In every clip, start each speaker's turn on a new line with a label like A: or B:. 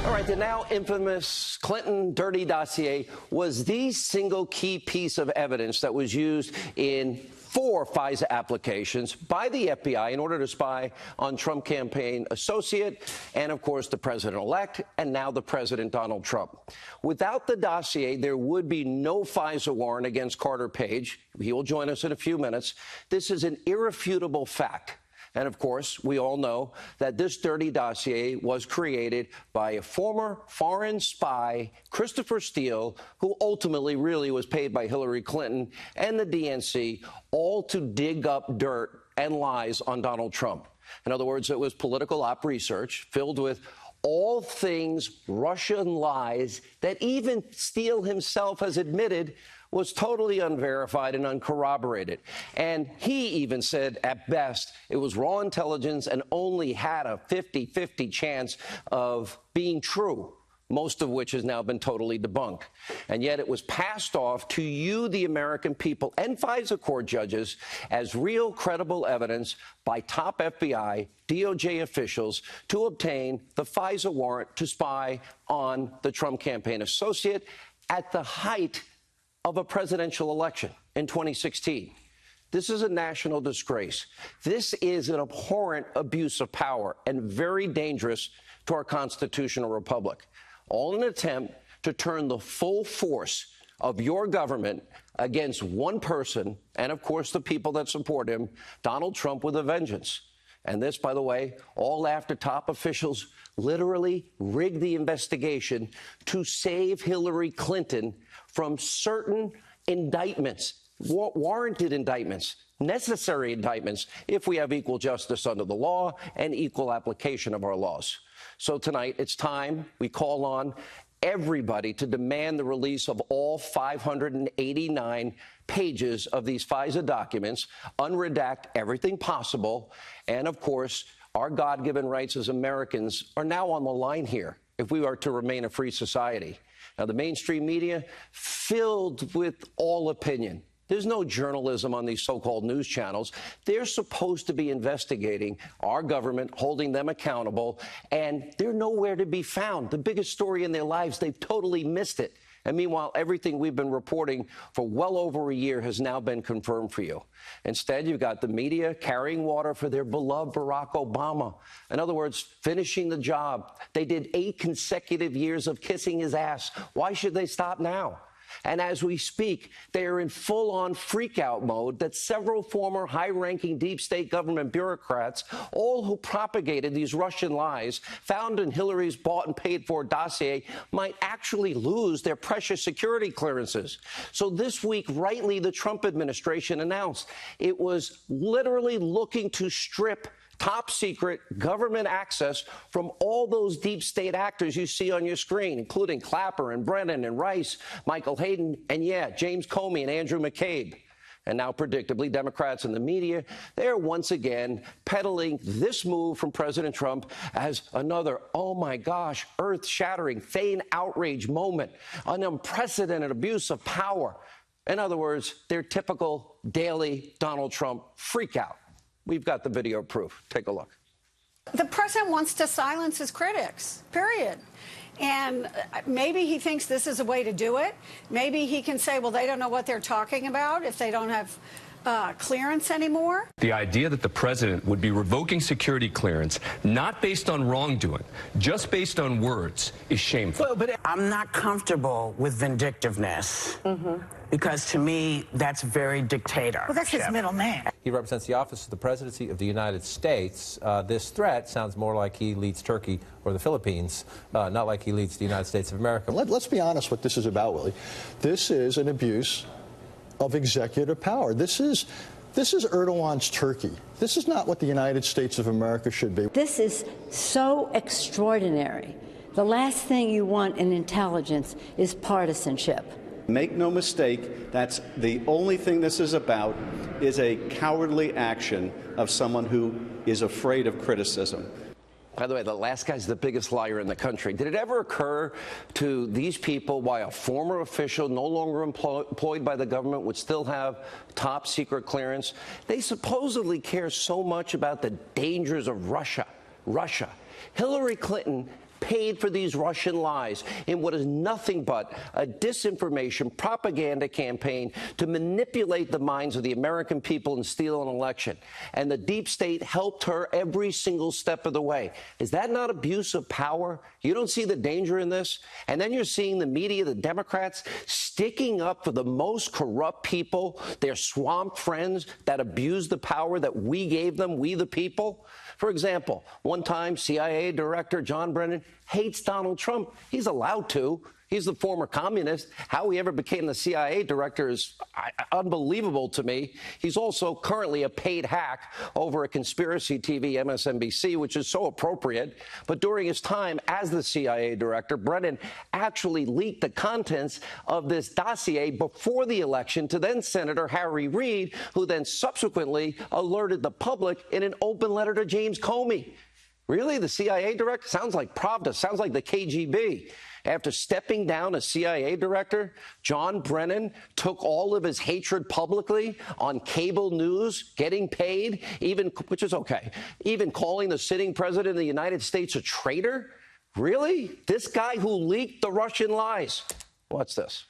A: All right, the now infamous Clinton dirty dossier was the single key piece of evidence that was used in 4 FISA applications by the FBI in order to spy on Trump campaign associate and, of course, the president-elect and now the president, Donald Trump. Without the dossier, there would be no FISA warrant against Carter Page. He will join us in a few minutes. This is an irrefutable fact. And, of course, we all know that this dirty dossier was created by a former foreign spy, Christopher Steele, who ultimately really was paid by Hillary Clinton and the DNC, all to dig up dirt and lies on Donald Trump. In other words, it was political op research filled with all things Russian lies that even Steele himself has admitted was totally unverified and uncorroborated. And he even said, at best, it was raw intelligence and only had a 50-50 chance of being true, most of which has now been totally debunked. And yet it was passed off to you, the American people, and FISA court judges as real, credible evidence by top FBI, DOJ officials to obtain the FISA warrant to spy on the Trump campaign associate at the height of a presidential election in 2016. This is a national disgrace. This is an abhorrent abuse of power and very dangerous to our constitutional republic, all in an attempt to turn the full force of your government against one person and, of course, the people that support him, Donald Trump, with a vengeance. And this, by the way, all after top officials literally rigged the investigation to save Hillary Clinton from certain indictments, warranted indictments, necessary indictments, if we have equal justice under the law and equal application of our laws. So tonight, it's time we call on everybody to demand the release of all 589 pages of these FISA documents, unredact everything possible, and, of course, our God-given rights as Americans are now on the line here if we are to remain a free society. Now, the mainstream media, filled with all opinion. There's no journalism on these so-called news channels. They're supposed to be investigating our government, holding them accountable, and they're nowhere to be found. The biggest story in their lives, they've totally missed it. And meanwhile, everything we've been reporting for well over a year has now been confirmed for you. Instead, you've got the media carrying water for their beloved Barack Obama. In other words, finishing the job. They did 8 consecutive years of kissing his ass. Why should they stop now? And as we speak, they are in full-on freak-out mode that several former high-ranking deep state government bureaucrats, all who propagated these Russian lies, found in Hillary's bought and paid-for dossier, might actually lose their precious security clearances. So this week, rightly, the Trump administration announced it was literally looking to strip top-secret government access from all those deep state actors you see on your screen, including Clapper and Brennan and Rice, Michael Hayden, and, yeah, James Comey and Andrew McCabe. And now, predictably, Democrats and the media, they're once again peddling this move from President Trump as another, oh my gosh, earth-shattering, feign outrage moment, an unprecedented abuse of power. In other words, their typical daily Donald Trump freak-out. We've got the video proof. Take a look.
B: The president wants to silence his critics, period. And maybe he thinks this is a way to do it. Maybe he can say, well, they don't know what they're talking about if they don't have clearance anymore.
C: The idea that the president would be revoking security clearance, not based on wrongdoing, just based on words, is shameful.
D: Well, but I'm not comfortable with vindictiveness. Because to me, that's very dictator.
B: Well, that's his middle name.
E: He represents the office of the presidency of the United States. This threat sounds more like he leads Turkey or the Philippines, not like he leads the United States of America.
F: Let's be honest what this is about, Willie. This is an abuse of executive power. This is Erdogan's Turkey. This is not what the United States of America should be.
G: This is so extraordinary. The last thing you want in intelligence is partisanship.
H: Make no mistake, that's the only thing this is about, is a cowardly action of someone who is afraid of criticism.
A: By the way, the last guy's the biggest liar in the country. Did it ever occur to these people why a former official no longer employed by the government would still have top secret clearance? They supposedly care so much about the dangers of Russia. Hillary Clinton paid for these Russian lies in what is nothing but a disinformation propaganda campaign to manipulate the minds of the American people and steal an election. And the deep state helped her every single step of the way. Is that not abuse of power? You don't see the danger in this? And then you're seeing the media, the Democrats, sticking up for the most corrupt people, their swamp friends that abuse the power that we gave them, we the people. For example, one time CIA Director John Brennan hates Donald Trump. He's allowed to. He's the former communist. How he ever became the CIA director is unbelievable to me. He's also currently a paid hack over at Conspiracy TV, MSNBC, which is so appropriate. But during his time as the CIA director, Brennan actually leaked the contents of this dossier before the election to then Senator Harry Reid, who then subsequently alerted the public in an open letter to James Comey. Really? The CIA director? Sounds like Pravda. Sounds like the KGB. After stepping down as CIA director, John Brennan took all of his hatred publicly on cable news, getting paid, which is okay, even calling the sitting president of the United States a traitor? Really? This guy who leaked the Russian lies. What's this?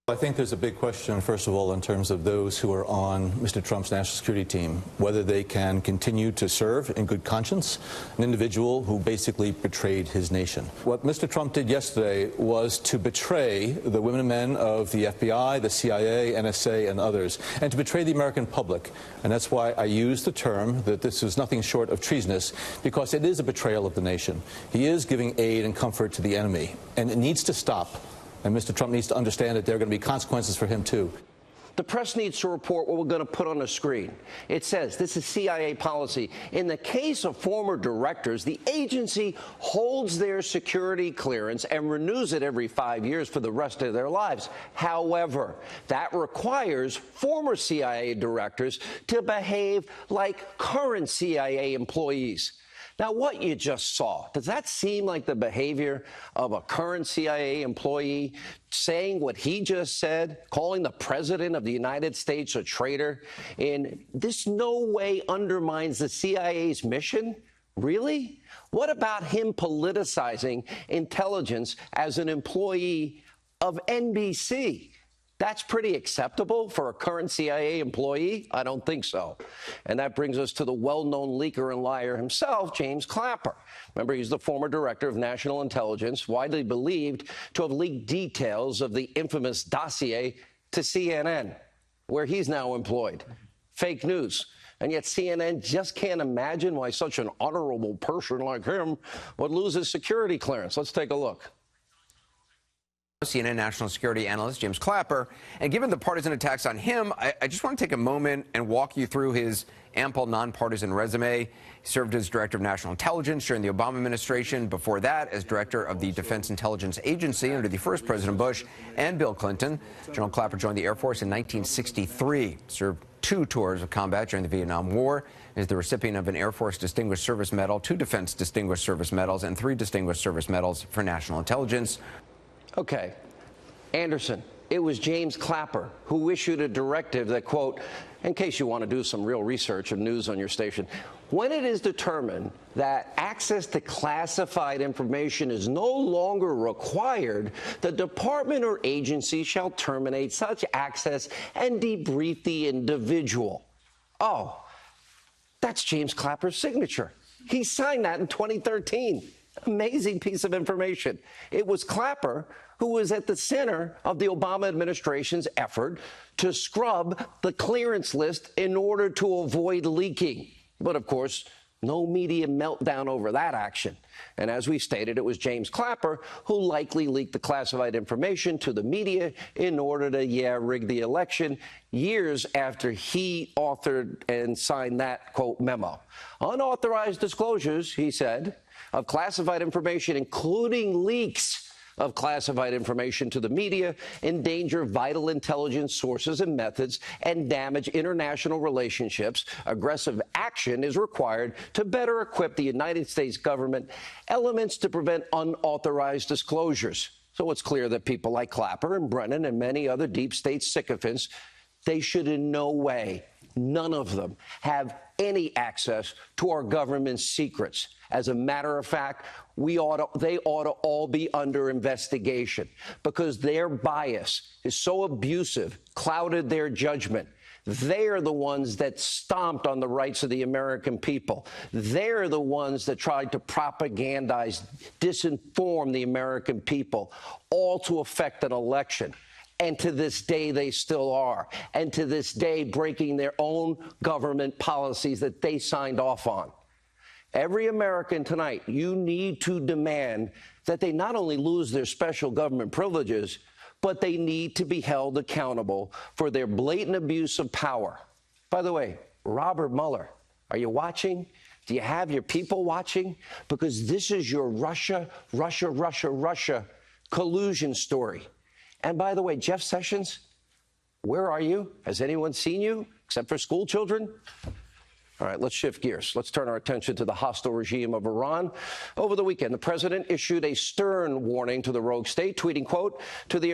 I: I think there's a big question, first of all, in terms of those who are on Mr. Trump's national security team, whether they can continue to serve in good conscience an individual who basically betrayed his nation. What Mr. Trump did yesterday was to betray the women and men of the FBI, the CIA, NSA, and others, and to betray the American public. And that's why I use the term that this is nothing short of treasonous, because it is a betrayal of the nation. He is giving aid and comfort to the enemy, and it needs to stop. And Mr. Trump needs to understand that there are going to be consequences for him, too.
A: The press needs to report what we're going to put on the screen. It says, this is CIA policy. In the case of former directors, the agency holds their security clearance and renews it every 5 years for the rest of their lives. However, that requires former CIA directors to behave like current CIA employees. Now, what you just saw, does that seem like the behavior of a current CIA employee saying what he just said, calling the president of the United States a traitor? And this no way undermines the CIA's mission? Really? What about him politicizing intelligence as an employee of NBC? That's pretty acceptable for a current CIA employee? I don't think so. And that brings us to the well-known leaker and liar himself, James Clapper. Remember, he's the former director of national intelligence, widely believed to have leaked details of the infamous dossier to CNN, where he's now employed. Fake news. And yet CNN just can't imagine why such an honorable person like him would lose his security clearance. Let's take a look.
J: CNN national security analyst James Clapper. And given the partisan attacks on him, I just want to take a moment and walk you through his ample nonpartisan resume. He served as director of national intelligence during the Obama administration. Before that, as director of the Defense Intelligence Agency under the first President Bush and Bill Clinton. General Clapper joined the Air Force in 1963, served 2 tours of combat during the Vietnam War, is the recipient of an Air Force Distinguished Service Medal, 2 Defense Distinguished Service Medals, and 3 Distinguished Service Medals for national intelligence.
A: Okay, Anderson, it was James Clapper who issued a directive that, quote, in case you want to do some real research and news on your station, when it is determined that access to classified information is no longer required, the department or agency shall terminate such access and debrief the individual. Oh, that's James Clapper's signature. He signed that in 2013. Amazing piece of information. It was Clapper who was at the center of the Obama administration's effort to scrub the clearance list in order to avoid leaking. But of course, no media meltdown over that action. And as we stated, it was James Clapper who likely leaked the classified information to the media in order to, rig the election years after he authored and signed that, quote, memo. Unauthorized disclosures, he said, of classified information, including leaks of classified information to the media, endanger vital intelligence sources and methods, and damage international relationships. Aggressive action is required to better equip the United States government elements to prevent unauthorized disclosures. So it's clear that people like Clapper and Brennan and many other deep state sycophants, they should in no way none of them have any access to our government's secrets. As a matter of fact, they ought to all be under investigation because their bias is so abusive, clouded their judgment. They're the ones that stomped on the rights of the American people. They're the ones that tried to propagandize, disinform the American people, all to affect an election. And to this day, they still are. And to this day, breaking their own government policies that they signed off on. Every American tonight, you need to demand that they not only lose their special government privileges, but they need to be held accountable for their blatant abuse of power. By the way, Robert Mueller, are you watching? Do you have your people watching? Because this is your Russia collusion story. And by the way, Jeff Sessions, where are you? Has anyone seen you except for school children? All right, let's shift gears. Let's turn our attention to the hostile regime of Iran. Over the weekend, the president issued a stern warning to the rogue state, tweeting, quote, to the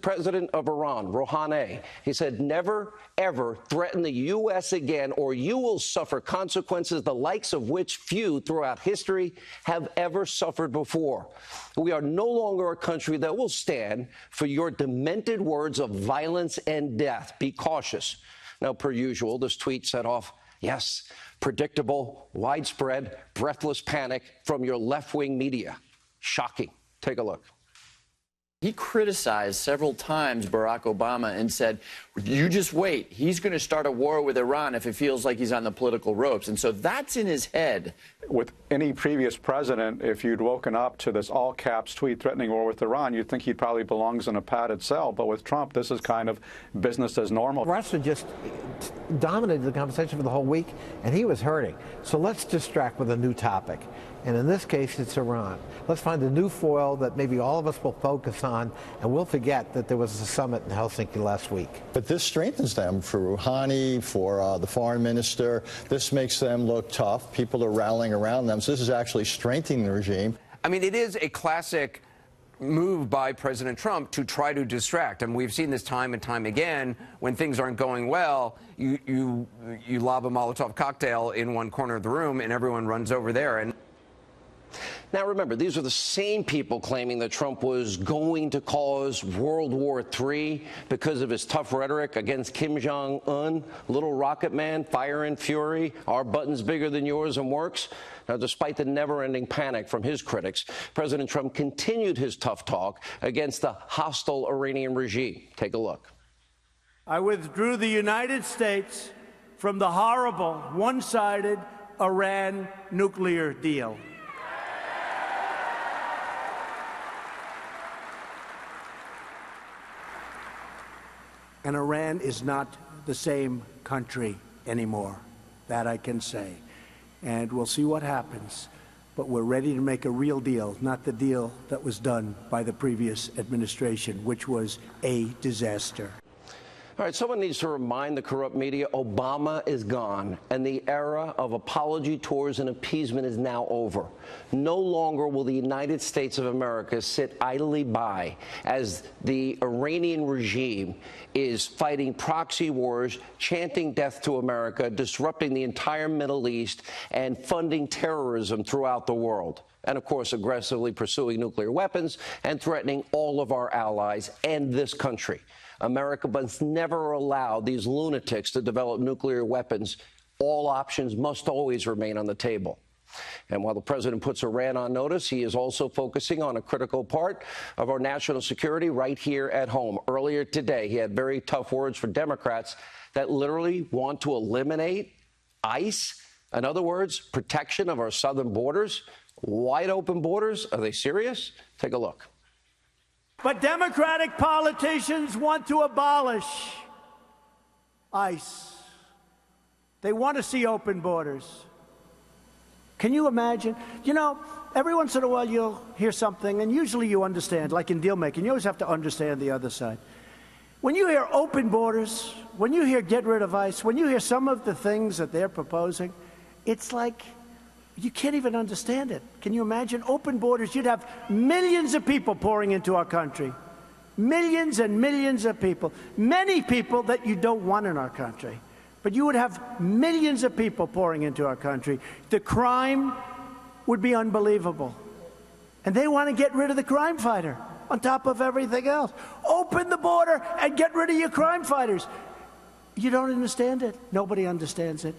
A: president of Iran, Rouhani. He said, never, ever threaten the U.S. again, or you will suffer consequences the likes of which few throughout history have ever suffered before. We are no longer a country that will stand for your demented words of violence and death. Be cautious. Now, per usual, this tweet set off, yes, predictable, widespread, breathless panic from your left-wing media. Shocking. Take a look.
K: He criticized several times Barack Obama and said, you just wait. He's going to start a war with Iran if it feels like he's on the political ropes. And so that's in his head.
L: With any previous president, if you'd woken up to this all-caps tweet threatening war with Iran, you'd think he probably belongs in a padded cell. But with Trump, this is kind of business as normal.
M: Russia just dominated the conversation for the whole week, and he was hurting. So let's distract with a new topic. And in this case, it's Iran. Let's find a new foil that maybe all of us will focus on, and we'll forget that there was a summit in Helsinki last week.
F: But this strengthens them for Rouhani, for the foreign minister. This makes them look tough. People are rallying around them. So this is actually strengthening the regime.
J: I mean, it is a classic move by President Trump to try to distract. And we've seen this time and time again. When things aren't going well, you lob a Molotov cocktail in one corner of the room, and everyone runs over there. And
A: now, remember, these are the same people claiming that Trump was going to cause World War III because of his tough rhetoric against Kim Jong-un, little rocket man, fire and fury, our button's bigger than yours and works. Now, despite the never-ending panic from his critics, President Trump continued his tough talk against the hostile Iranian regime. Take a look.
N: I withdrew the United States from the horrible, one-sided Iran nuclear deal. And Iran is not the same country anymore. That I can say. And we'll see what happens. But we're ready to make a real deal, not the deal that was done by the previous administration, which was a disaster.
A: All right, someone needs to remind the corrupt media Obama is gone, and the era of apology tours and appeasement is now over. No longer will the United States of America sit idly by as the Iranian regime is fighting proxy wars, chanting death to America, disrupting the entire Middle East, and funding terrorism throughout the world. And, of course, aggressively pursuing nuclear weapons and threatening all of our allies and this country. America must never allow these lunatics to develop nuclear weapons. All options must always remain on the table. And while the president puts Iran on notice, he is also focusing on a critical part of our national security right here at home. Earlier today, he had very tough words for Democrats that literally want to eliminate ICE. In other words, protection of our southern borders, wide open borders. Are they serious? Take a look.
N: But Democratic politicians want to abolish ICE. They want to see open borders. Can you imagine? You know, every once in a while you'll hear something, and usually you understand, like in deal making, you always have to understand the other side. When you hear open borders, when you hear get rid of ICE, when you hear some of the things that they're proposing, it's like you can't even understand it. Can you imagine open borders? You'd have millions of people pouring into our country. Millions and millions of people. Many people that you don't want in our country. but you would have millions of people pouring into our country. The crime would be unbelievable. And they want to get rid of the crime fighter on top of everything else. Open the border and get rid of your crime fighters. You don't understand it. Nobody understands it.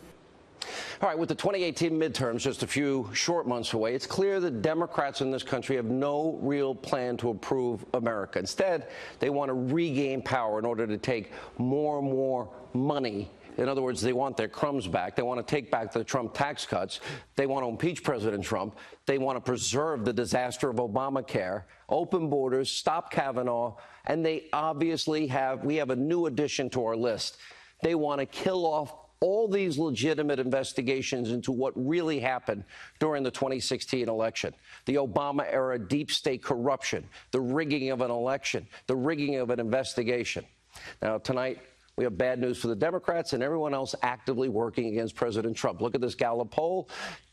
A: All right, with the 2018 midterms just a few short months away, it's clear that Democrats in this country have no real plan to improve America. Instead, they want to regain power in order to take more and more money. In other words, they want their crumbs back. They want to take back the Trump tax cuts. They want to impeach President Trump. They want to preserve the disaster of Obamacare, open borders, stop Kavanaugh, and they obviously we have a new addition to our list. They want to kill off all these legitimate investigations into what really happened during the 2016 election, the Obama-era deep state corruption, the rigging of an election, the rigging of an investigation. Now, tonight, we have bad news for the Democrats and everyone else actively working against President Trump. Look at this Gallup poll.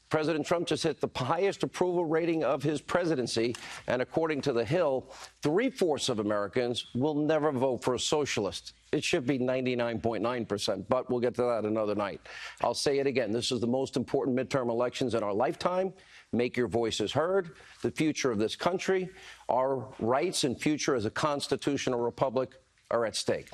A: President Trump just hit the highest approval rating of his presidency, and according to The Hill, 3/4 of Americans will never vote for a socialist. It should be 99.9%, but we'll get to that another night. I'll say it again. This is the most important midterm elections in our lifetime. Make your voices heard. The future of this country, our rights and future as a constitutional republic are at stake.